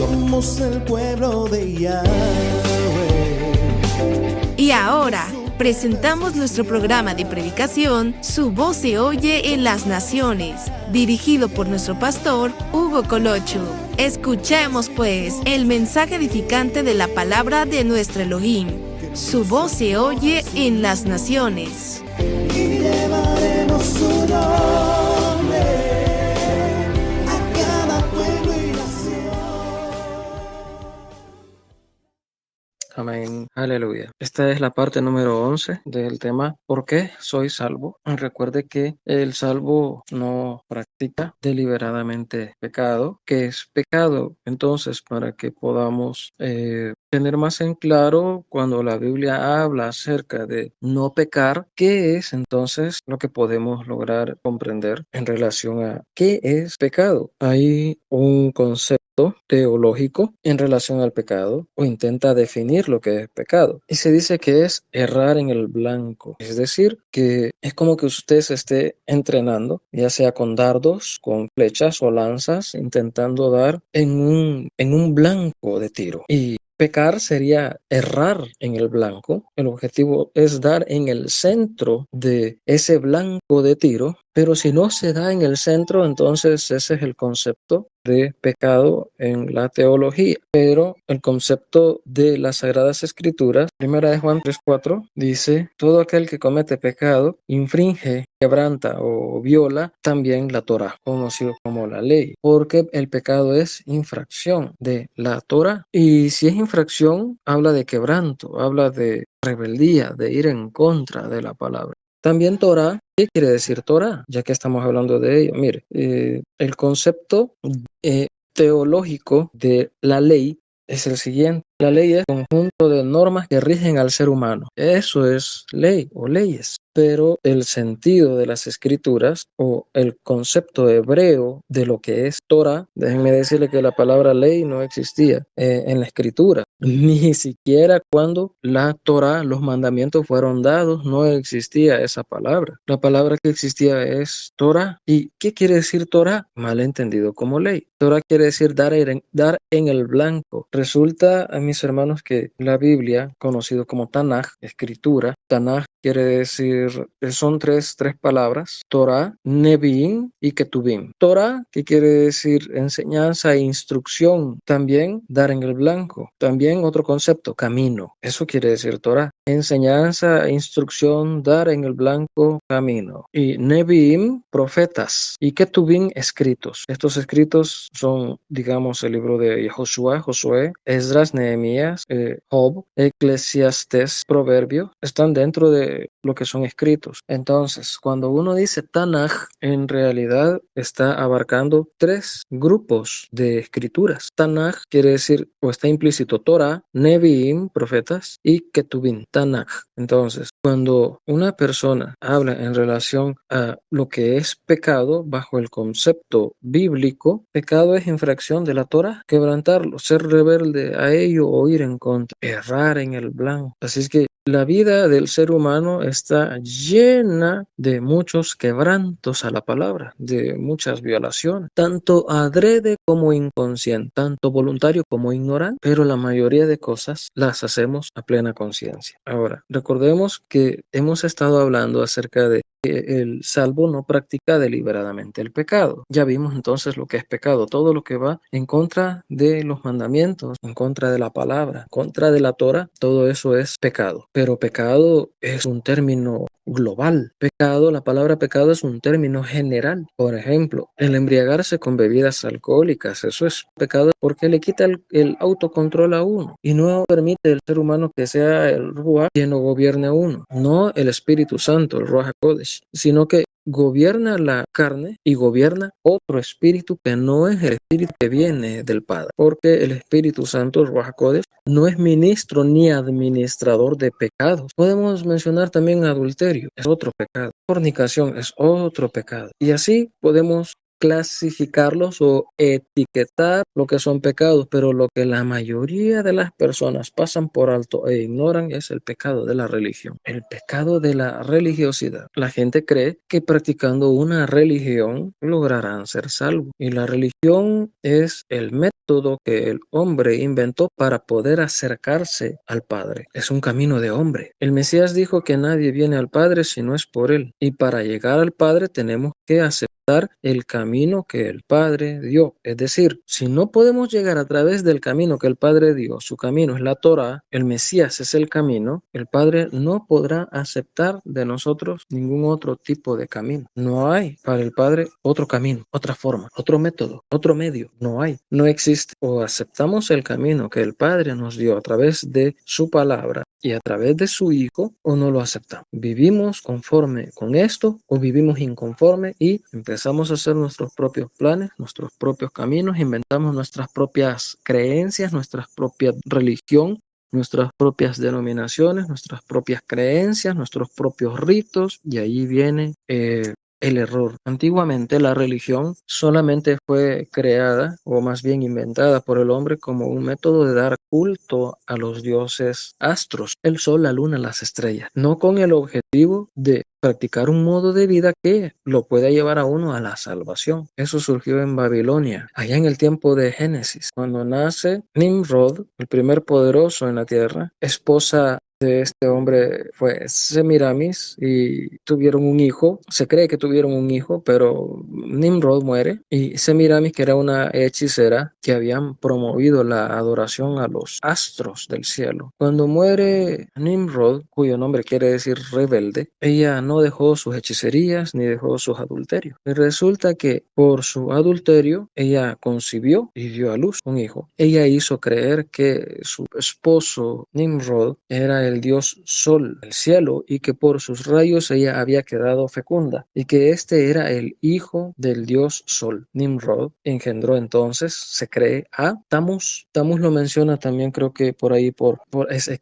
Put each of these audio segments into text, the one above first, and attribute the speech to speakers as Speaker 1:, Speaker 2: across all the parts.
Speaker 1: Somos el pueblo de Yahweh.
Speaker 2: Y ahora presentamos nuestro programa de predicación, Su voz se oye en las naciones, dirigido por nuestro pastor Hugo Colocho. Escuchemos pues el mensaje edificante de la palabra de nuestro Elohim. Su voz se oye en las naciones.
Speaker 1: Y llevaremos su nombre a cada pueblo y nación.
Speaker 3: Amén. Aleluya. Esta es la parte número 11 del tema ¿Por qué soy salvo? Recuerde que el salvo no practica deliberadamente pecado. ¿Qué es pecado? Entonces, para que podamos tener más en claro cuando la Biblia habla acerca de no pecar, ¿qué es entonces lo que podemos lograr comprender en relación a qué es pecado? Hay un concepto teológico en relación al pecado o intenta definir lo que es pecado y se dice que es errar en el blanco, es decir, que es como que usted se esté entrenando, ya sea con dardos, con flechas o lanzas, intentando dar en un blanco de tiro. Y pecar sería errar en el blanco. El objetivo es dar en el centro de ese blanco de tiro, pero si no se da en el centro, entonces ese es el concepto de pecado en la teología. Pero el concepto de las Sagradas Escrituras, primera de Juan 3:4, dice: todo aquel que comete pecado infringe, quebranta o viola también la Torá, conocido como la ley, porque el pecado es infracción de la Torá. Y si es infracción, habla de quebranto, habla de rebeldía, de ir en contra de la palabra. También Torah, ¿qué quiere decir Torah? Ya que estamos hablando de ello. Mire, el concepto teológico de la ley es el siguiente. La ley es un conjunto de normas que rigen al ser humano. Eso es ley o leyes. Pero el sentido de las escrituras o el concepto hebreo de lo que es Torah, déjenme decirle que la palabra ley no existía en la escritura. Ni siquiera cuando la Torah, los mandamientos fueron dados, no existía esa palabra. La palabra que existía es Torah. ¿Y qué quiere decir Torah? Mal entendido como ley. Torah quiere decir dar en el blanco. Resulta, a mis hermanos, que la Biblia, conocido como Tanaj, escritura, Tanaj quiere decir, son tres palabras: Torah, Nevi'im y Ketuvim. Torah, que quiere decir enseñanza e instrucción, también dar en el blanco. También otro concepto, camino. Eso quiere decir Torah. Enseñanza e instrucción, dar en el blanco, camino. Y Nevi'im, profetas. Y Ketuvim, escritos. Estos escritos son, digamos, el libro de Josué, Esdras, Nehemías, Job, Eclesiastés, Proverbio. Están dentro de lo que son escritos. Entonces, cuando uno dice Tanaj, en realidad está abarcando tres grupos de escrituras. Tanaj quiere decir, o está implícito, Torah, Nevi'im, profetas, y Ketuvim, Tanaj. Entonces, cuando una persona habla en relación a lo que es pecado bajo el concepto bíblico, pecado es infracción de la Torah, quebrantarlo, ser rebelde a ello o ir en contra, errar en el blanco. Así es que la vida del ser humano está llena de muchos quebrantos a la palabra, de muchas violaciones, tanto adrede como inconsciente, tanto voluntario como ignorante, pero la mayoría de cosas las hacemos a plena conciencia. Ahora, recordemos que hemos estado hablando acerca de que el salvo no practica deliberadamente el pecado. Ya vimos entonces lo que es pecado, todo lo que va en contra de los mandamientos, en contra de la palabra, en contra de la Torah, todo eso es pecado. Pero pecado es un término global. Pecado, la palabra pecado es un término general. Por ejemplo, el embriagarse con bebidas alcohólicas, eso es pecado porque le quita el autocontrol a uno y no permite el ser humano que sea el Ruach quien lo gobierne a uno, no el Espíritu Santo, el Ruach HaKodesh, sino que gobierna la carne y gobierna otro espíritu que no es el espíritu que viene del Padre, porque el Espíritu Santo, el Ruach HaKodesh, no es ministro ni administrador de pecados. Podemos mencionar también adulterio, es otro pecado. Fornicación es otro pecado. Y así podemos clasificarlos o etiquetar lo que son pecados, pero lo que la mayoría de las personas pasan por alto e ignoran es el pecado de la religión, el pecado de la religiosidad. La gente cree que practicando una religión lograrán ser salvos, y la religión es el método que el hombre inventó para poder acercarse al Padre. Es un camino de hombre. El Mesías dijo que nadie viene al Padre si no es por él, y para llegar al Padre tenemos que aceptar el camino que el Padre dio. Es decir, si no podemos llegar a través del camino que el Padre dio, su camino es la Torá, el Mesías es el camino, el Padre no podrá aceptar de nosotros ningún otro tipo de camino. No hay para el Padre otro camino, otra forma, otro método, otro medio. No hay, no existe. O aceptamos el camino que el Padre nos dio a través de su palabra y a través de su Hijo, o no lo aceptamos. Vivimos conforme con esto o vivimos inconforme y empezamos a hacer nuestros propios planes, nuestros propios caminos, inventamos nuestras propias creencias, nuestra propia religión, nuestras propias denominaciones, nuestras propias creencias, nuestros propios ritos, y ahí viene el error. Antiguamente la religión solamente fue creada, o más bien inventada por el hombre, como un método de dar culto a los dioses astros, el sol, la luna, las estrellas, no con el objetivo de practicar un modo de vida que lo pueda llevar a uno a la salvación. Eso surgió en Babilonia, allá en el tiempo de Génesis, cuando nace Nimrod, el primer poderoso en la tierra. Esposa de este hombre fue Semiramis, y tuvieron un hijo. Se cree que tuvieron un hijo, pero Nimrod muere, y Semiramis, que era una hechicera que habían promovido la adoración a los astros del cielo. Cuando muere Nimrod, cuyo nombre quiere decir rebelde, ella no dejó sus hechicerías ni dejó sus adulterios. Y resulta que por su adulterio ella concibió y dio a luz un hijo. Ella hizo creer que su esposo Nimrod era el dios Sol, el cielo, y que por sus rayos ella había quedado fecunda, y que este era el hijo del dios Sol. Nimrod engendró entonces, se cree, a Tamuz. Tamuz lo menciona también, creo que por ahí, por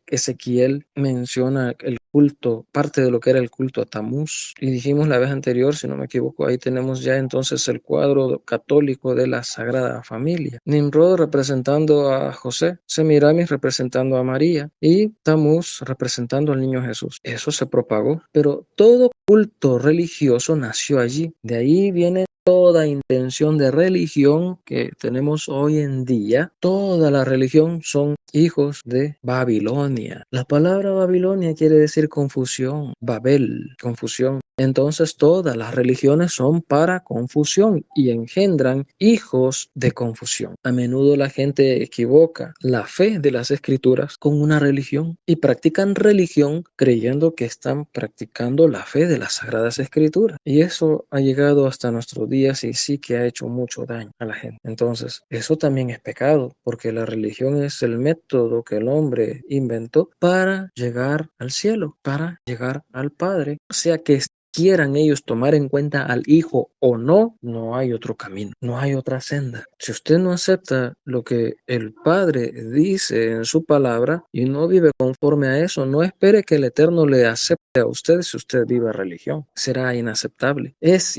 Speaker 3: Ezequiel menciona el culto, parte de lo que era el culto a Tamuz. Y dijimos la vez anterior, si no me equivoco, ahí tenemos ya entonces el cuadro católico de la Sagrada Familia. Nimrod representando a José, Semiramis representando a María y Tamuz representando al niño Jesús. Eso se propagó, pero todo culto religioso nació allí. De ahí viene toda intención de religión que tenemos hoy en día. Toda la religión son hijos de Babilonia. La palabra Babilonia quiere decir confusión, Babel, confusión. Entonces todas las religiones son para confusión y engendran hijos de confusión. A menudo la gente equivoca la fe de las escrituras con una religión y practican religión creyendo que están practicando la fe de las sagradas escrituras. Y eso ha llegado hasta nuestros días y sí que ha hecho mucho daño a la gente. Entonces, eso también es pecado, porque la religión es el método que el hombre inventó para llegar al cielo, para llegar al Padre. O sea que quieran ellos tomar en cuenta al Hijo o no, no hay otro camino, no hay otra senda. Si usted no acepta lo que el Padre dice en su palabra y no vive conforme a eso, no espere que el Eterno le acepte a usted si usted vive religión. Será inaceptable, es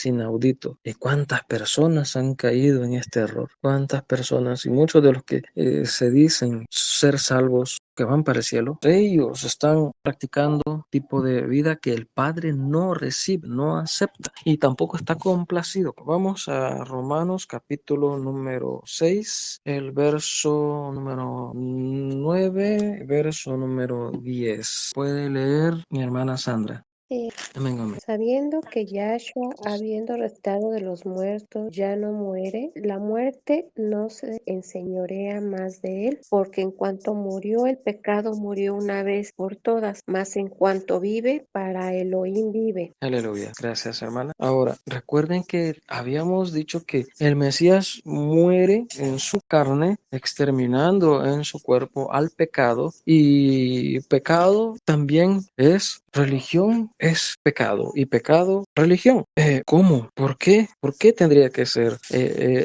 Speaker 3: inaudito. ¿Y cuántas personas han caído en este error? ¿Cuántas personas? Y muchos de los que se dicen ser salvos, que van para el cielo, ellos están practicando tipo de vida que el Padre no recibe, no acepta y tampoco está complacido. Vamos a Romanos capítulo número 6, el verso número 9, verso número 10. Puede leer mi hermana Sandra. Amén, amén.
Speaker 4: Sabiendo que Yahshua, habiendo resucitado de los muertos, ya no muere, la muerte no se enseñorea más de él, porque en cuanto murió el pecado, murió una vez por todas, mas en cuanto vive, para Elohim vive.
Speaker 3: Aleluya. Gracias, hermana. Ahora, recuerden que habíamos dicho que el Mesías muere en su carne, exterminando en su cuerpo al pecado, y pecado también es religión es pecado y pecado religión. ¿Cómo? ¿Por qué? ¿Por qué tendría que ser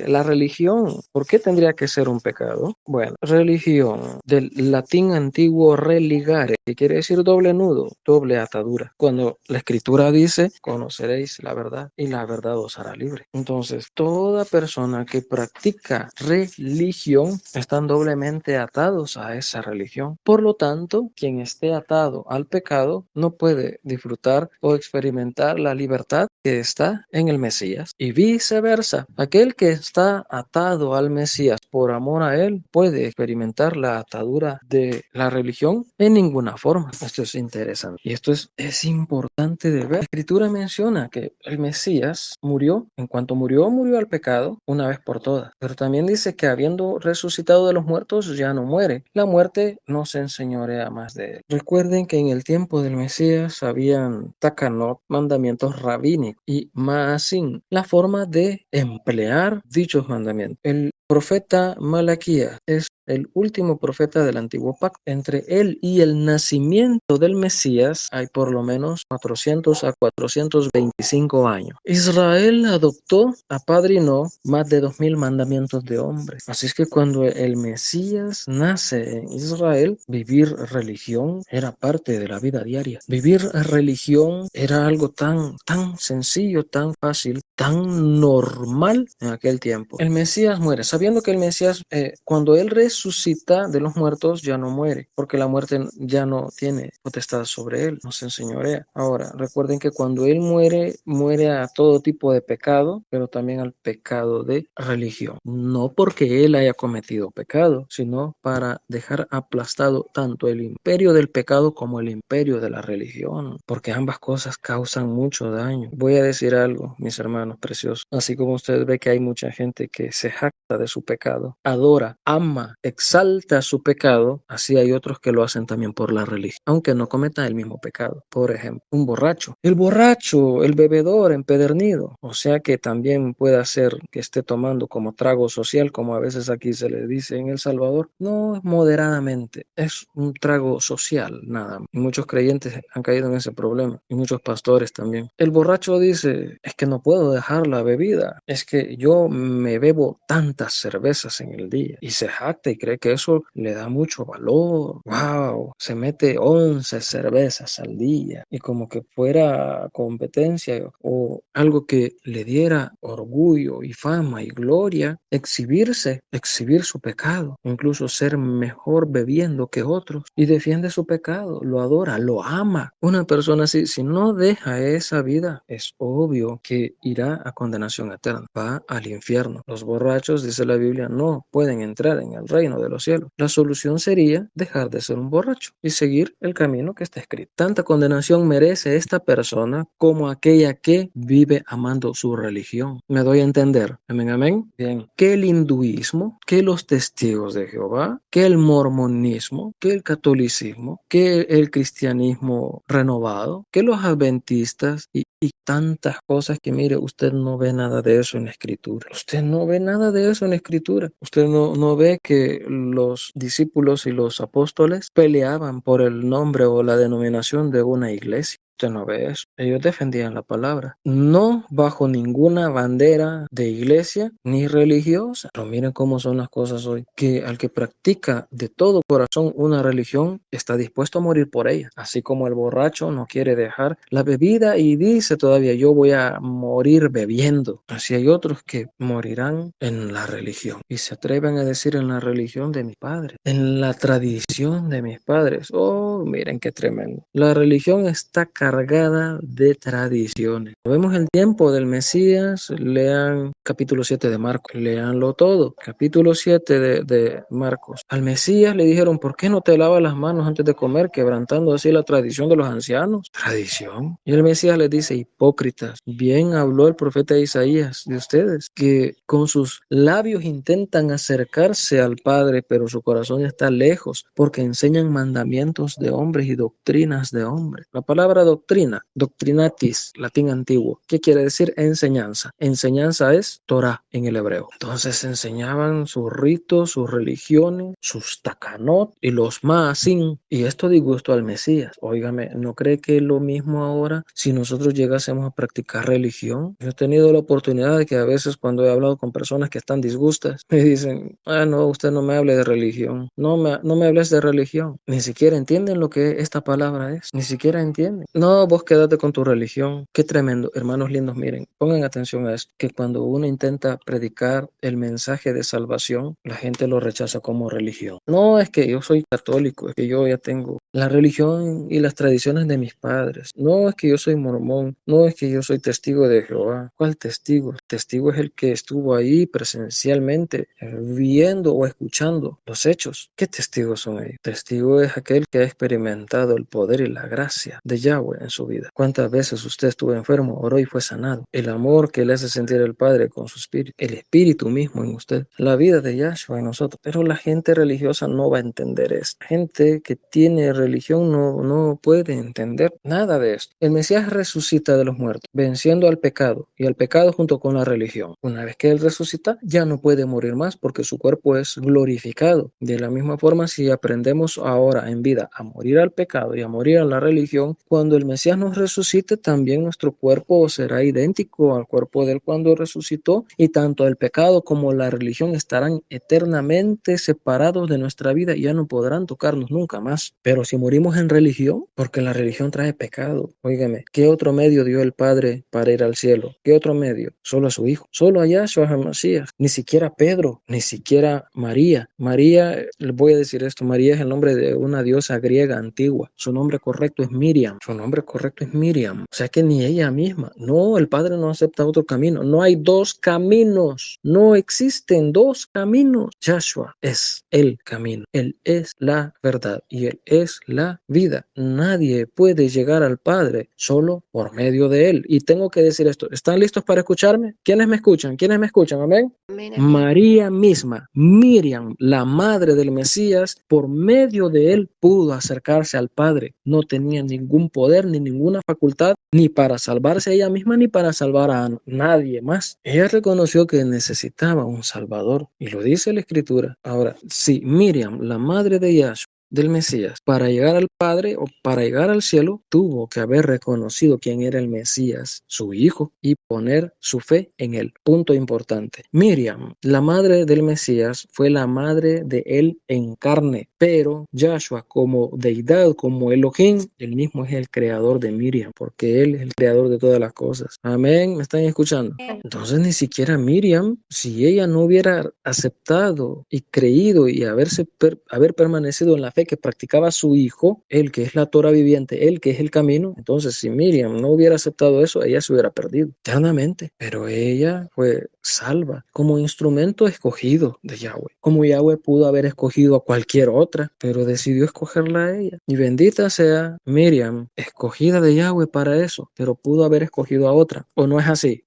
Speaker 3: la religión? ¿Por qué tendría que ser un pecado? Bueno, religión, del latín antiguo religare, que quiere decir doble nudo, doble atadura. Cuando la escritura dice, conoceréis la verdad y la verdad os hará libre. Entonces, toda persona que practica religión están doblemente atados a esa religión. Por lo tanto, quien esté atado al pecado no puede disfrutar o experimentar la libertad que está en el Mesías. Y viceversa, aquel que está atado al Mesías por amor a él puede experimentar la atadura de la religión en ninguna forma. Esto es interesante y esto es importante de ver. La escritura menciona que el Mesías murió, en cuanto murió, murió al pecado una vez por todas, pero también dice que habiendo resucitado de los muertos ya no muere. La muerte no se enseñorea más de él. Recuerden que en el tiempo del Mesías habían takanot, mandamientos rabínicos, y maasim, la forma de emplear dichos mandamientos. El profeta Malaquías es el último profeta del antiguo pacto. Entre él y el nacimiento del Mesías hay por lo menos 400 a 425 años. Israel adoptó, apadrinó más de 2000 mandamientos de hombres. Así es que cuando el Mesías nace en Israel, vivir religión era parte de la vida diaria. Vivir religión era algo tan sencillo, tan fácil, tan normal en aquel tiempo. El Mesías muere, sabiendo que el Mesías, cuando él resucita de los muertos, ya no muere, porque la muerte ya no tiene potestad sobre él, no se enseñorea. Ahora, recuerden que cuando él muere, muere a todo tipo de pecado, pero también al pecado de religión. No porque él haya cometido pecado, sino para dejar aplastado tanto el imperio del pecado como el imperio de la religión, porque ambas cosas causan mucho daño. Voy a decir algo, mis hermanos preciosos. Así como usted ve que hay mucha gente que se jacta de su pecado, adora, ama, exalta su pecado, así hay otros que lo hacen también por la religión, aunque no cometan el mismo pecado. Por ejemplo, un borracho. El borracho, el bebedor empedernido, o sea que también puede ser que esté tomando como trago social, como a veces aquí se le dice en El Salvador. No, moderadamente, es un trago social, nada más. Y muchos creyentes han caído en ese problema, y muchos pastores también. El borracho dice, es que no puedo dejar la bebida, es que yo me bebo tantas cervezas en el día, y se jacta y cree que eso le da mucho valor. Wow, se mete 11 cervezas al día, y como que fuera competencia o algo que le diera orgullo y fama y gloria, exhibir su pecado, incluso ser mejor bebiendo que otros, y defiende su pecado, lo adora, lo ama. Una persona así, si no deja esa vida, es obvio que irá a condenación eterna, va al infierno. Los borrachos, dice la Biblia, no pueden entrar en el reino de los cielos. La solución sería dejar de ser un borracho y seguir el camino que está escrito. Tanta condenación merece esta persona como aquella que vive amando su religión. ¿Me doy a entender? Amén, amén. Bien, que el hinduismo, que los testigos de Jehová, que el mormonismo, que el catolicismo, que el cristianismo renovado, que los adventistas y tantas cosas que mire, usted no ve nada de eso en la escritura. Usted no ve nada de eso en la escritura. Usted no ve que los discípulos y los apóstoles peleaban por el nombre o la denominación de una iglesia. Usted no ve eso. Ellos defendían la palabra. No bajo ninguna bandera de iglesia ni religiosa. Pero miren cómo son las cosas hoy. Que al que practica de todo corazón una religión está dispuesto a morir por ella. Así como el borracho no quiere dejar la bebida y dice todavía yo voy a morir bebiendo. Así hay otros que morirán en la religión. Y se atreven a decir en la religión de mis padres. En la tradición de mis padres. Oh, miren qué tremendo. La religión está cargada de tradiciones. Vemos el tiempo del Mesías, lean capítulo 7 de Marcos, leanlo todo. Capítulo 7 de Marcos. Al Mesías le dijeron, ¿por qué no te lavas las manos antes de comer, quebrantando así la tradición de los ancianos? ¿Tradición? Y el Mesías les dice, hipócritas, bien habló el profeta Isaías de ustedes, que con sus labios intentan acercarse al Padre, pero su corazón está lejos, porque enseñan mandamientos de hombres y doctrinas de hombres. La palabra doctrina doctrina, doctrinatis, latín antiguo. ¿Qué quiere decir enseñanza? Enseñanza es Torah en el hebreo. Entonces enseñaban sus ritos, sus religiones, sus takanot y los maasim. Y esto disgustó al Mesías. Óigame, ¿no cree que es lo mismo ahora si nosotros llegásemos a practicar religión? Yo he tenido la oportunidad de que a veces cuando he hablado con personas que están disgustas, me dicen, no, usted no me hable de religión. No me hables de religión. Ni siquiera entienden lo que esta palabra es. Ni siquiera entienden. No, vos quédate con tu religión. Qué tremendo. Hermanos lindos, miren, pongan atención a esto, que cuando uno intenta predicar el mensaje de salvación, la gente lo rechaza como religión. No, es que yo soy católico, es que yo ya tengo la religión y las tradiciones de mis padres. No, es que yo soy mormón. No, es que yo soy testigo de Jehová. ¿Cuál testigo? El testigo es el que estuvo ahí presencialmente, viendo o escuchando los hechos. ¿Qué testigos son ellos? Testigo es aquel que ha experimentado el poder y la gracia de Yahweh en su vida. ¿Cuántas veces usted estuvo enfermo, oró y fue sanado? El amor que le hace sentir el Padre con su espíritu, el espíritu mismo en usted, la vida de Yahshua en nosotros. Pero la gente religiosa no va a entender esto. La gente que tiene religión no puede entender nada de esto. El Mesías resucita de los muertos, venciendo al pecado y al pecado junto con la religión. Una vez que Él resucita, ya no puede morir más porque su cuerpo es glorificado. De la misma forma, si aprendemos ahora en vida a morir al pecado y a morir a la religión, cuando el Mesías nos resucite, también nuestro cuerpo será idéntico al cuerpo de Él cuando resucitó, y tanto el pecado como la religión estarán eternamente separados de nuestra vida y ya no podrán tocarnos nunca más. Pero si morimos en religión, porque la religión trae pecado, óigame, ¿qué otro medio dio el Padre para ir al cielo? ¿Qué otro medio? Solo a su Hijo, solo a Yahshua HaMashiach, ni siquiera Pedro, ni siquiera María. María, les voy a decir esto, María es el nombre de una diosa griega antigua. Su nombre correcto es Miriam. Su nombre correcto es Miriam. O sea que ni ella misma. No, el Padre no acepta otro camino. No hay dos caminos. No existen dos caminos. Yahshua es el camino. Él es la verdad y Él es la vida. Nadie puede llegar al Padre solo por medio de Él. Y tengo que decir esto. ¿Están listos para escucharme? ¿Quiénes me escuchan? ¿Quiénes me escuchan? Amén.
Speaker 4: Amén, amén.
Speaker 3: María misma, Miriam, la madre del Mesías, por medio de él pudo acercarse al Padre. No tenía ningún poder ni ninguna facultad, ni para salvarse a ella misma ni para salvar a nadie más. Ella reconoció que necesitaba un Salvador y lo dice la Escritura. Ahora, si Miriam, la madre de Yahshua, del Mesías, para llegar al Padre o para llegar al cielo, tuvo que haber reconocido quién era el Mesías, su hijo, y poner su fe en él. Punto importante. Miriam, la madre del Mesías, fue la madre de él en carne, pero Yahshua como deidad, como Elohim, él mismo es el creador de Miriam, porque él es el creador de todas las cosas. Amén, ¿me están escuchando? Entonces ni siquiera Miriam, si ella no hubiera aceptado y creído y haber permanecido en la fe que practicaba su hijo, él que es la Torah viviente, él que es el camino, entonces si Miriam no hubiera aceptado eso, ella se hubiera perdido eternamente. Pero ella fue salva como instrumento escogido de Yahweh, como Yahweh pudo haber escogido a cualquier otra, pero decidió escogerla a ella. Y bendita sea Miriam, escogida de Yahweh para eso, pero pudo haber escogido a otra. ¿O no es así?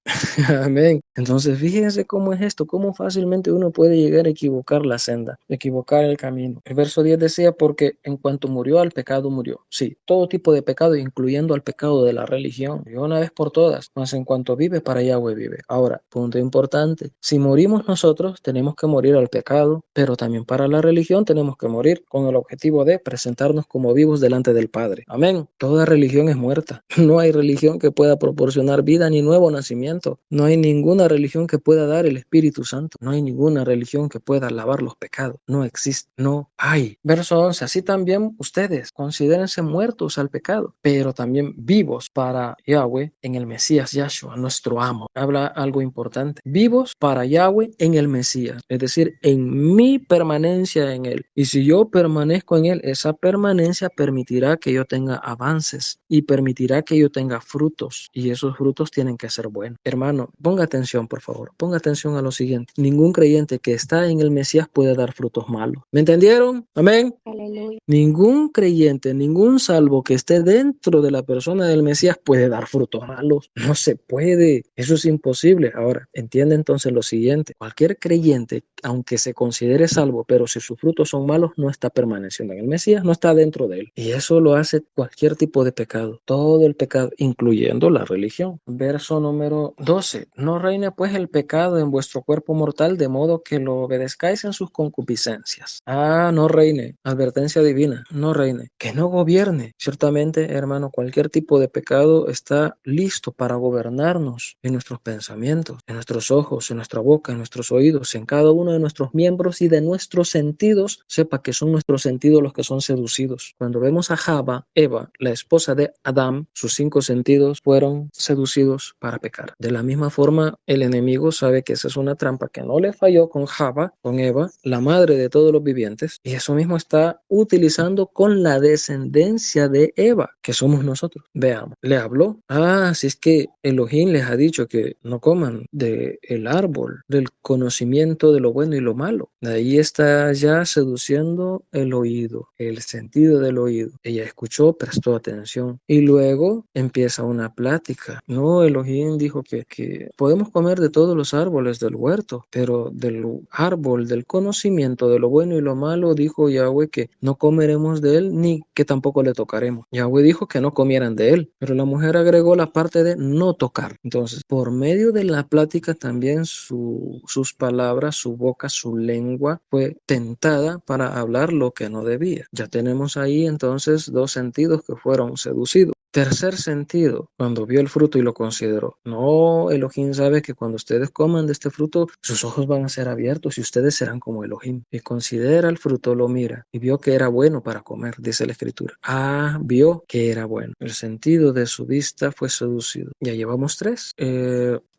Speaker 3: Amén. Entonces fíjense cómo es esto, cómo fácilmente uno puede llegar a equivocar la senda, equivocar el camino. El verso 10 decía, porque en cuanto murió al pecado murió. Sí, todo tipo de pecado, incluyendo al pecado de la religión. Murió una vez por todas, mas en cuanto vive, para Yahweh vive. Ahora, punto importante, si morimos nosotros, tenemos que morir al pecado, pero también para la religión tenemos que morir con el objetivo de presentarnos como vivos delante del Padre. Amén. Toda religión es muerta. No hay religión que pueda proporcionar vida ni nuevo nacimiento. No hay ninguna religión que pueda dar el Espíritu Santo. No hay ninguna religión que pueda lavar los pecados. No existe. No hay. Verso 11. Así también ustedes considérense muertos al pecado, pero también vivos para Yahweh en el Mesías Yahshua, nuestro amo. Habla algo importante. Vivos para Yahweh en el Mesías. Es decir, en mi permanencia en él. Y si yo permanezco en él, esa permanencia permitirá que yo tenga avances y permitirá que yo tenga frutos. Y esos frutos tienen que ser buenos. Hermano, ponga atención, por favor. Ponga atención a lo siguiente. Ningún creyente que está en el Mesías puede dar frutos malos. ¿Me entendieron? Amén.
Speaker 4: Aleluya.
Speaker 3: Ningún creyente, ningún salvo que esté dentro de la persona del Mesías puede dar frutos malos. No se puede. Eso es imposible. Ahora, entiende entonces lo siguiente. Cualquier creyente, aunque se considere salvo, pero si sus frutos son malos, no está permaneciendo en el Mesías, no está dentro de él. Y eso lo hace cualquier tipo de pecado. Todo el pecado, incluyendo la religión. Verso número 12. No reine pues el pecado en vuestro cuerpo mortal, de modo que lo obedezcáis en sus concupiscencias. No reine. Advertencia divina. No reine. Que no gobierne. Ciertamente, hermano, cualquier tipo de pecado está listo para gobernarnos en nuestros pensamientos, en nuestros ojos, en nuestra boca, en nuestros oídos, en cada uno de nuestros miembros y de nuestros sentidos. Sepa que son nuestros sentidos los que son seducidos. Cuando vemos a Java, Eva, la esposa de Adán, sus 5 sentidos fueron seducidos para pecar. De la misma forma, el enemigo sabe que esa es una trampa que no le falló con Java, con Eva, la madre de todos los vivientes, y eso mismo está utilizando con la descendencia de Eva, que somos nosotros. Veamos, le habló. Si es que Elohim les ha dicho que no coman del árbol del conocimiento de lo bueno y lo malo. De ahí está ya seduciendo el oído, el sentido del oído. Ella escuchó, prestó atención y luego empieza una plática. No, Elohim dijo que podemos comer de todos los árboles del huerto, pero del árbol del conocimiento de lo bueno y lo malo, dijo Yahweh que no comeremos de él ni que tampoco le tocaremos. Yahweh dijo que no comieran de él, pero la mujer agregó la parte de no tocar. Entonces, por medio de la plática también sus palabras, su boca, su lengua fue tentada para hablar lo que no debía. Ya tenemos ahí entonces 2 sentidos que fueron seducidos. Tercer sentido, cuando vio el fruto y lo consideró. No, Elohim sabe que cuando ustedes coman de este fruto, sus ojos van a ser abiertos y ustedes serán como Elohim. Y considera el fruto, lo mira y vio que era bueno para comer, dice la escritura. Vio que era bueno. El sentido de su vista fue seducido. Ya llevamos 3.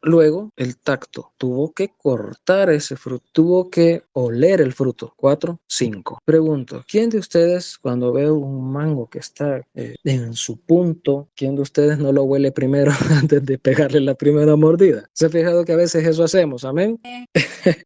Speaker 3: Luego, el tacto. Tuvo que cortar ese fruto. Tuvo que oler el fruto. 4, 5. Pregunto, ¿quién de ustedes cuando ve un mango que está en su punto, quién de ustedes no lo huele primero antes de pegarle la primera mordida? ¿Se ha fijado que a veces eso hacemos? Amén.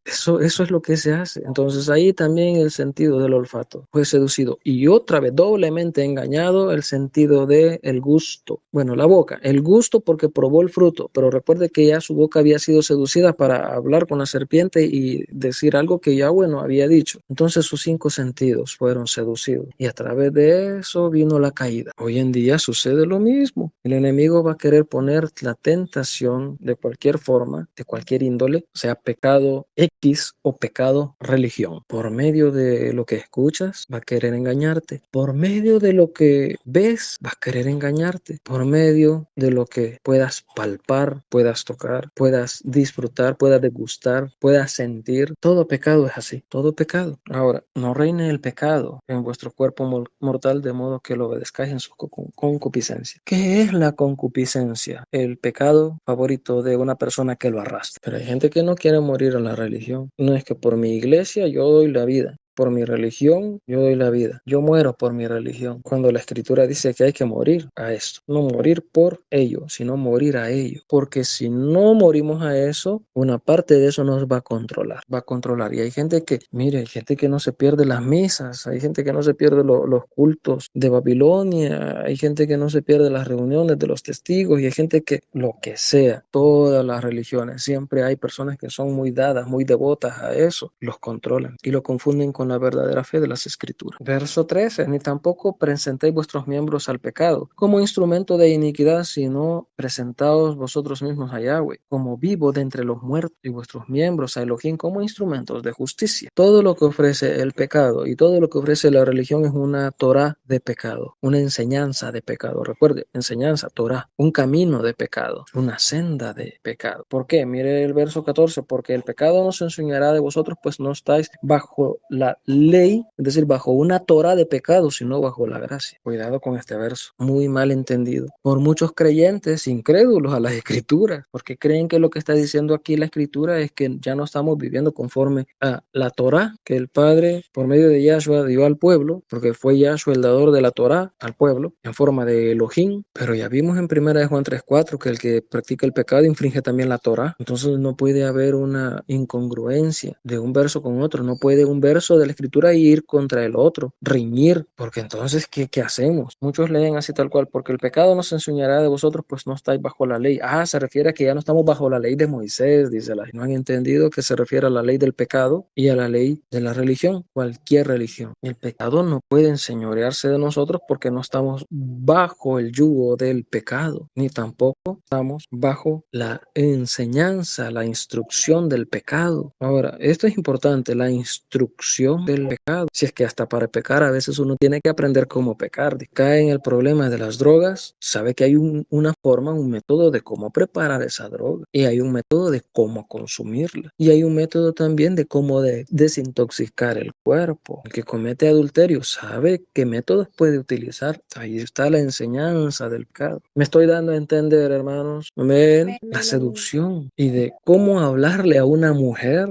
Speaker 3: Eso es lo que se hace. Entonces ahí también el sentido del olfato fue seducido. Y otra vez, doblemente engañado, el sentido del gusto. Bueno, la boca. El gusto porque probó el fruto. Pero recuerde que ya su boca había sido seducida para hablar con la serpiente y decir algo que Yahweh no había dicho. Entonces sus 5 sentidos fueron seducidos. Y a través de eso vino la caída. Hoy en día sucede lo mismo. El enemigo va a querer poner la tentación de cualquier forma, de cualquier índole, sea pecado X o pecado religión. Por medio de lo que escuchas, va a querer engañarte. Por medio de lo que ves, va a querer engañarte. Por medio de lo que puedas palpar, puedas tocar, puedas disfrutar, puedas degustar, puedas sentir. Todo pecado es así. Todo pecado. Ahora, no reine el pecado en vuestro cuerpo mortal de modo que lo obedezcáis en su concupiscencia. ¿Qué es la concupiscencia? El pecado favorito de una persona que lo arrastra. Pero hay gente que no quiere morir a la religión. No es que por mi iglesia yo doy la vida. Por mi religión, yo doy la vida. Yo muero por mi religión. Cuando la escritura dice que hay que morir a esto. No morir por ello, sino morir a ello. Porque si no morimos a eso, una parte de eso nos va a controlar. Va a controlar. Y hay gente que, mire, hay gente que no se pierde las misas. Hay gente que no se pierde los cultos de Babilonia. Hay gente que no se pierde las reuniones de los testigos. Y hay gente que, lo que sea, todas las religiones, siempre hay personas que son muy dadas, muy devotas a eso. Los controlan y lo confunden con la verdadera fe de las escrituras. Verso 13. Ni tampoco presentéis vuestros miembros al pecado como instrumento de iniquidad, sino presentaos vosotros mismos a Yahweh como vivo de entre los muertos y vuestros miembros a Elohim como instrumentos de justicia. Todo lo que ofrece el pecado y todo lo que ofrece la religión es una Torah de pecado, una enseñanza de pecado. Recuerde, enseñanza, Torah, un camino de pecado, una senda de pecado. ¿Por qué? Mire el verso 14. Porque el pecado no se enseñará de vosotros, pues no estáis bajo la ley, es decir, bajo una Torah de pecado, sino bajo la gracia. Cuidado con este verso, muy mal entendido por muchos creyentes incrédulos a las escrituras, porque creen que lo que está diciendo aquí la escritura es que ya no estamos viviendo conforme a la Torah que el Padre por medio de Yahshua dio al pueblo, porque fue Yahshua el dador de la Torah al pueblo en forma de Elohim. Pero ya vimos en 1 de Juan 3:4 que el que practica el pecado infringe también la Torah. Entonces no puede haber una incongruencia de un verso con otro. No puede un verso de la escritura y ir contra el otro, riñir, porque entonces, ¿qué hacemos? Muchos leen así tal cual, porque el pecado nos enseñará de vosotros, pues no estáis bajo la ley. Se refiere a que ya no estamos bajo la ley de Moisés, dice la. No han entendido que se refiere a la ley del pecado y a la ley de la religión, cualquier religión. El pecado no puede enseñorearse de nosotros porque no estamos bajo el yugo del pecado, ni tampoco estamos bajo la enseñanza, la instrucción del pecado. Ahora, esto es importante, la instrucción del pecado. Si es que hasta para pecar a veces uno tiene que aprender cómo pecar. Cae en el problema de las drogas, sabe que hay una forma, un método de cómo preparar esa droga y hay un método de cómo consumirla y hay un método también de cómo desintoxicar el cuerpo. El que comete adulterio sabe qué métodos puede utilizar. Ahí está la enseñanza del pecado. Me estoy dando a entender, hermanos. Amén. La seducción y de cómo hablarle a una mujer.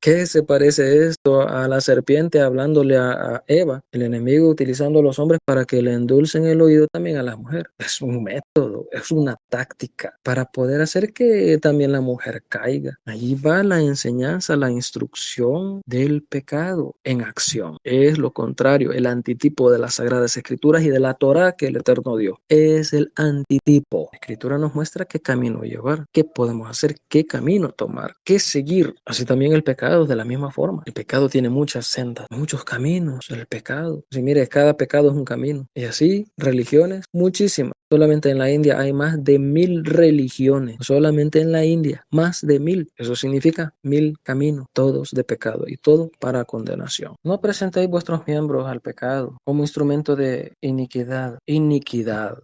Speaker 3: ¿Qué se parece esto a la serpiente hablándole a Eva? El enemigo utilizando a los hombres para que le endulcen el oído también a la mujer. Es un método, es una táctica para poder hacer que también la mujer caiga. Allí va la enseñanza, la instrucción del pecado en acción. Es lo contrario, el antitipo de las Sagradas Escrituras y de la Torá que el Eterno dio. Es el antitipo. La Escritura nos muestra qué camino llevar, qué podemos hacer, qué camino tomar, qué seguir. Así también el pecado de la misma forma. El pecado tiene muchas sendas, muchos caminos. El pecado. Si mire, cada pecado es un camino. Y así, religiones, muchísimas. Solamente en la India hay más de 1000 religiones. Solamente en la India, más de 1000. Eso significa 1000 caminos, todos de pecado y todo para condenación. No presentéis vuestros miembros al pecado como instrumento de iniquidad.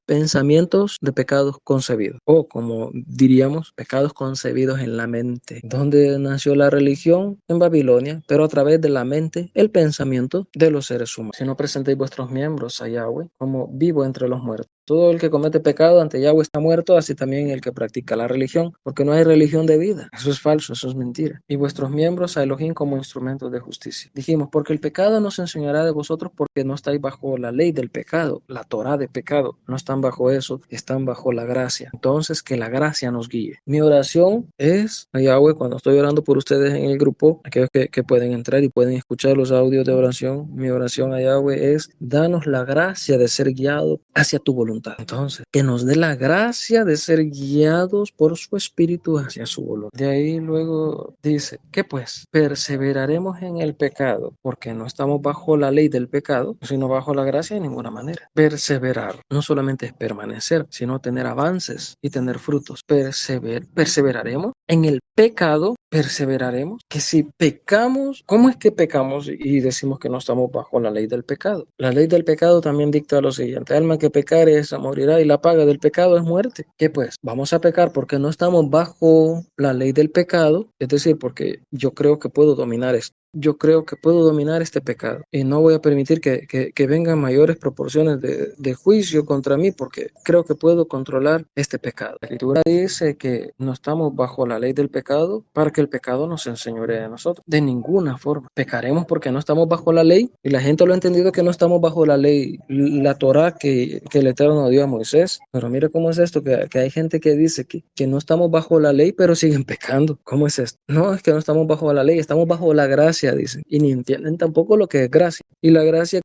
Speaker 3: Pensamientos de pecados concebidos. O como diríamos, pecados concebidos en la mente. ¿Dónde nació la religión? En Babilonia, pero a través de la mente, el pensamiento de los seres humanos. Si no presentéis vuestros miembros a Yahweh como vivo entre los muertos. Todo el que comete pecado ante Yahweh está muerto, así también el que practica la religión, porque no hay religión de vida. Eso es falso, eso es mentira. Y vuestros miembros a Elohim como instrumentos de justicia. Dijimos, porque el pecado nos enseñará de vosotros porque no estáis bajo la ley del pecado, la Torá de pecado. No están bajo eso, están bajo la gracia. Entonces, que la gracia nos guíe. Mi oración es a Yahweh cuando estoy orando por ustedes en el grupo, aquellos que pueden entrar y pueden escuchar los audios de oración. Mi oración a Yahweh es, danos la gracia de ser guiados hacia tu voluntad. Entonces, que nos dé la gracia de ser guiados por su espíritu hacia su voluntad. De ahí luego dice, ¿qué pues? Perseveraremos en el pecado, porque no estamos bajo la ley del pecado, sino bajo la gracia de ninguna manera. Perseverar no solamente es permanecer, sino tener avances y tener frutos. Perseveraremos en el pecado, perseveraremos, que si pecamos, ¿cómo es que pecamos y decimos que no estamos bajo la ley del pecado? La ley del pecado también dicta lo siguiente, alma que pecare esa morirá y la paga del pecado es muerte. ¿Qué pues? Vamos a pecar porque no estamos bajo la ley del pecado, es decir, porque yo creo que puedo dominar esto. Yo creo que puedo dominar este pecado y no voy a permitir que vengan mayores proporciones de juicio contra mí porque creo que puedo controlar este pecado. La Escritura dice que no estamos bajo la ley del pecado para que el pecado nos enseñoree a nosotros. De ninguna forma. Pecaremos porque no estamos bajo la ley y la gente lo ha entendido que no estamos bajo la ley, la Torá que el Eterno dio a Moisés. Pero mira cómo es esto, que hay gente que dice que no estamos bajo la ley pero siguen pecando. ¿Cómo es esto? No, es que no estamos bajo la ley, estamos bajo la gracia, dicen, y ni entienden tampoco lo que es gracia. Y la gracia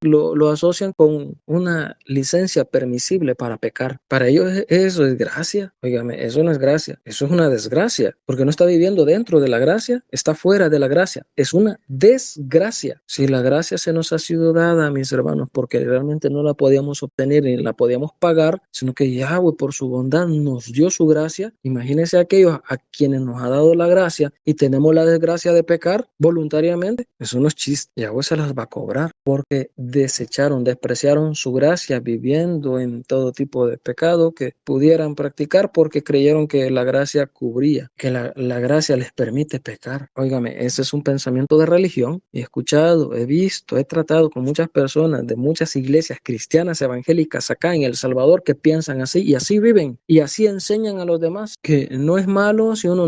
Speaker 3: lo asocian con una licencia permisible para pecar. Para ellos eso es gracia. Óigame, eso no es gracia, eso es una desgracia, porque no está viviendo dentro de la gracia, está fuera de la gracia. Es una desgracia. Si la gracia se nos ha sido dada, mis hermanos, porque realmente no la podíamos obtener ni la podíamos pagar, sino que Yahweh por su bondad nos dio su gracia. Imagínense aquellos a quienes nos ha dado la gracia y tenemos la desgracia de pecar voluntariamente. Eso no es chiste. Yahweh se las va a cobrar porque despreciaron su gracia viviendo en todo tipo de pecado que pudieran practicar porque creyeron que la gracia cubría, que la gracia les permite pecar. Óigame, ese es un pensamiento de religión. He escuchado, he visto, he tratado con muchas personas de muchas iglesias cristianas evangélicas acá en El Salvador que piensan así y así viven y así enseñan a los demás que no es malo si uno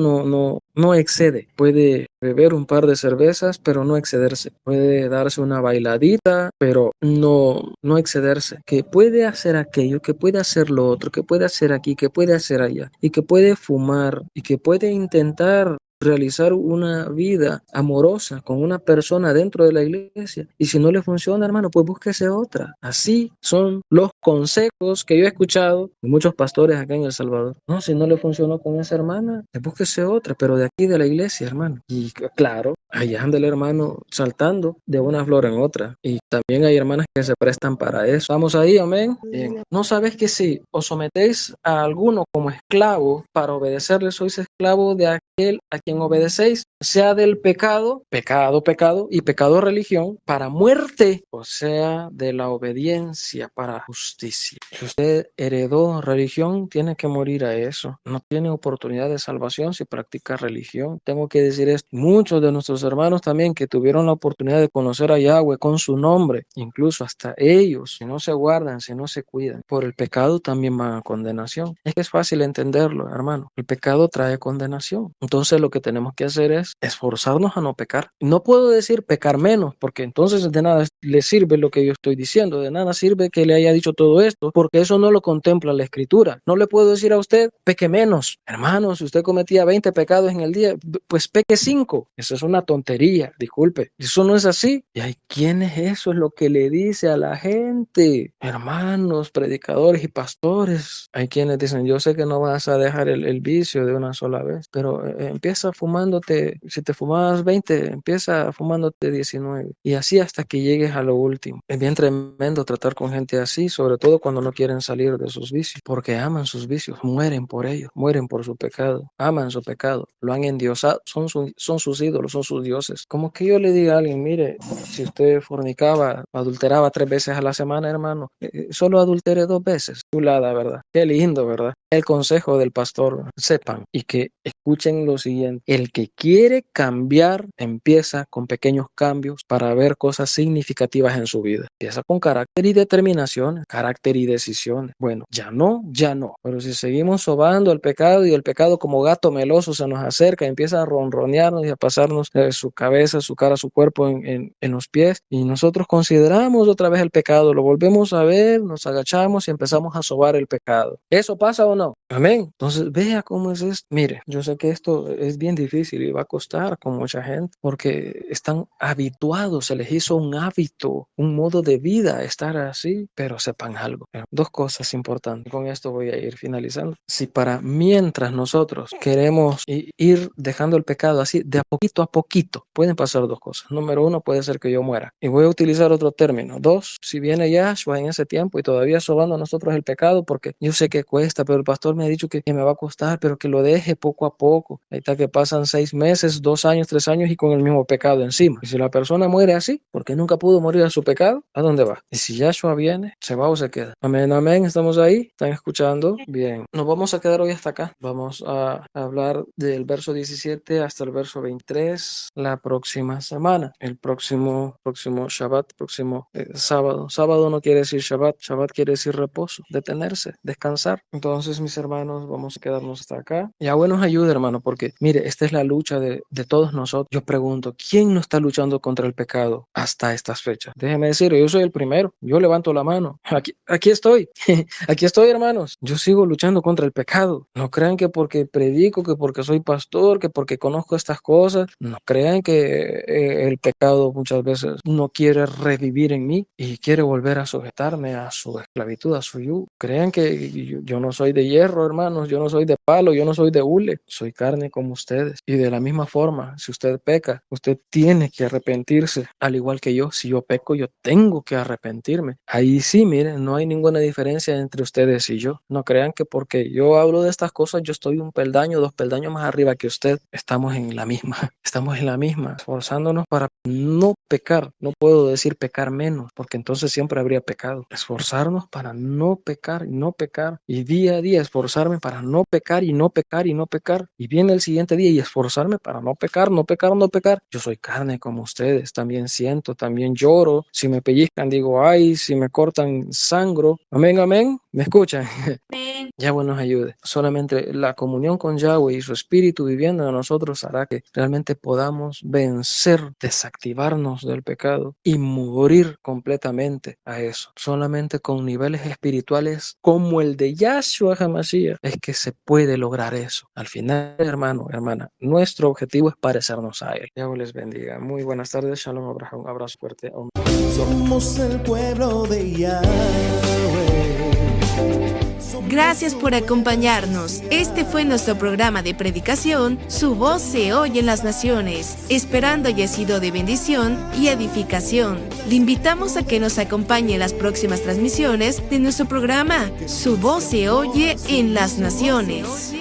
Speaker 3: no excede. Puede beber un par de cervezas, pero no excederse. Puede darse una bailadita, pero no excederse. Que puede hacer aquello, que puede hacer lo otro, que puede hacer aquí, que puede hacer allá, y que puede fumar, y que puede intentar realizar una vida amorosa con una persona dentro de la iglesia. Y si no le funciona, hermano, pues búsquese otra. Así son los consejos que yo he escuchado de muchos pastores acá en El Salvador. No, si no le funcionó con esa hermana, pues búsquese otra, pero de aquí de la iglesia, hermano. Y claro, allá anda el hermano saltando de una flor en otra. Y también hay hermanas que se prestan para eso. ¿Estamos ahí? Amén. Bien. ¿No sabes que si os sometéis a alguno como esclavo para obedecerle, sois esclavo de aquel a quien obedecéis, sea del pecado, pecado, y pecado religión, para muerte, o sea, de la obediencia para justicia? Si usted heredó religión, tiene que morir a eso. No tiene oportunidad de salvación si practica religión. Tengo que decir esto. Muchos de nuestros hermanos también que tuvieron la oportunidad de conocer a Yahweh con su nombre, incluso hasta ellos, si no se guardan, si no se cuidan, por el pecado también van a condenación. Es que es fácil entenderlo, hermano. El pecado trae condenación. Entonces lo que tenemos que hacer es esforzarnos a no pecar. No puedo decir pecar menos, porque entonces de nada le sirve lo que yo estoy diciendo, de nada sirve que le haya dicho todo esto, porque eso no lo contempla la Escritura. No le puedo decir a usted, peque menos. Hermano, si usted cometía 20 pecados en el día, pues peque 5. Eso es una tontería, disculpe. Eso no es así. Y hay quienes eso es lo que le dice a la gente. Hermanos, predicadores y pastores. Hay quienes dicen, yo sé que no vas a dejar el vicio de una sola vez, pero empieza fumándote, si te fumabas 20, empieza fumándote 19. Y así hasta que llegues a lo último. Es bien tremendo tratar con gente así, sobre todo cuando no quieren salir de sus vicios, porque aman sus vicios, mueren por ellos, mueren por su pecado, aman su pecado, lo han endiosado, son sus ídolos, son sus dioses. Como que yo le diga a alguien, mire, si usted fornicaba, adulteraba 3 veces a la semana, hermano, solo adultere 2 veces. Chulada, ¿verdad? Qué lindo, ¿verdad? El consejo del pastor, sepan y que escuchen lo siguiente. El que quiere cambiar empieza con pequeños cambios para ver cosas significativas en su vida. Empieza con carácter y determinación, carácter y decisiones. Bueno, ya no, ya no. Pero si seguimos sobando el pecado y el pecado como gato meloso se nos acerca, empieza a ronronearnos y a pasarnos su cabeza, su cara, su cuerpo en los pies, y nosotros consideramos otra vez el pecado, lo volvemos a ver, nos agachamos y empezamos a sobar el pecado. ¿Eso pasa o no? Amén. Entonces, vea cómo es esto. Mire, yo sé que esto es bien difícil y va a costar con mucha gente porque están habituados, se les hizo un hábito, un modo de vida estar así, pero sepan algo. 2 cosas importantes. Con esto voy a ir finalizando. Si para mientras nosotros queremos ir dejando el pecado así, de a poquito, pueden pasar 2 cosas. Número 1, puede ser que yo muera. Y voy a utilizar otro término. 2, si viene Yahshua en ese tiempo y todavía sobando a nosotros el pecado, porque yo sé que cuesta, pero el pastor me ha dicho que me va a costar, pero que lo deje poco a poco. Ahí está que pasan 6 meses, 2 años, 3 años y con el mismo pecado encima. Y si la persona muere así, porque nunca pudo morir a su pecado, ¿a dónde va? Y si Yahshua viene, ¿se va o se queda? Amén, amén. ¿Estamos ahí? ¿Están escuchando? Bien. Nos vamos a quedar hoy hasta acá. Vamos a hablar del verso 17 hasta el verso 23 la próxima semana. El próximo Shabbat, próximo sábado. Sábado no quiere decir Shabbat. Shabbat quiere decir reposo, detenerse, descansar. Entonces, mis hermanos, vamos a quedarnos hasta acá. Yahweh nos ayude, hermano, porque mire, esta es la lucha de todos nosotros. Yo pregunto, ¿quién no está luchando contra el pecado hasta estas fechas? Déjeme decir, yo soy el primero. Yo levanto la mano. Aquí estoy. Aquí estoy, hermanos. Yo sigo luchando contra el pecado. No crean que porque predico, que porque soy pastor, que porque conozco estas cosas, no crean que el pecado muchas veces no quiere revivir en mí y quiere volver a sujetarme a su esclavitud, a su yugo. Crean que yo no soy de hierro, hermanos, yo no soy de palo, yo no soy de hule, soy carne como ustedes. Y de la misma forma, si usted peca, usted tiene que arrepentirse, al igual que yo. Si yo peco, yo tengo que arrepentirme. Ahí sí, miren, no hay ninguna diferencia entre ustedes y yo. No crean que porque yo hablo de estas cosas, yo estoy 1 peldaño, 2 peldaños más arriba que usted. Estamos en la misma, esforzándonos para no pecar. No puedo decir pecar menos, porque entonces siempre habría pecado. Esforzarnos para no pecar y no pecar, y día a día esforzarme para no pecar y no pecar y no pecar, y viene el siguiente día y esforzarme para no pecar, no pecar, no pecar. Yo soy carne como ustedes, también siento, también lloro. Si me pellizcan digo ay, si me cortan sangro. Amén, amén. ¿Me escuchan? Yahweh nos ayude. Solamente la comunión con Yahweh y su espíritu viviendo en nosotros hará que realmente podamos vencer, desactivarnos del pecado y morir completamente a eso. Solamente con niveles espirituales como el de Yahshua HaMashiach es que se puede lograr eso. Al final, hermano, hermana, nuestro objetivo es parecernos a él. Yahweh les bendiga. Muy buenas tardes. Shalom, Abraham. Un abrazo fuerte.
Speaker 1: Somos el pueblo de Yahweh.
Speaker 2: Gracias por acompañarnos. Este fue nuestro programa de predicación, Su voz se oye en las naciones, esperando haya sido de bendición y edificación. Le invitamos a que nos acompañe en las próximas transmisiones de nuestro programa, Su voz se oye en las naciones.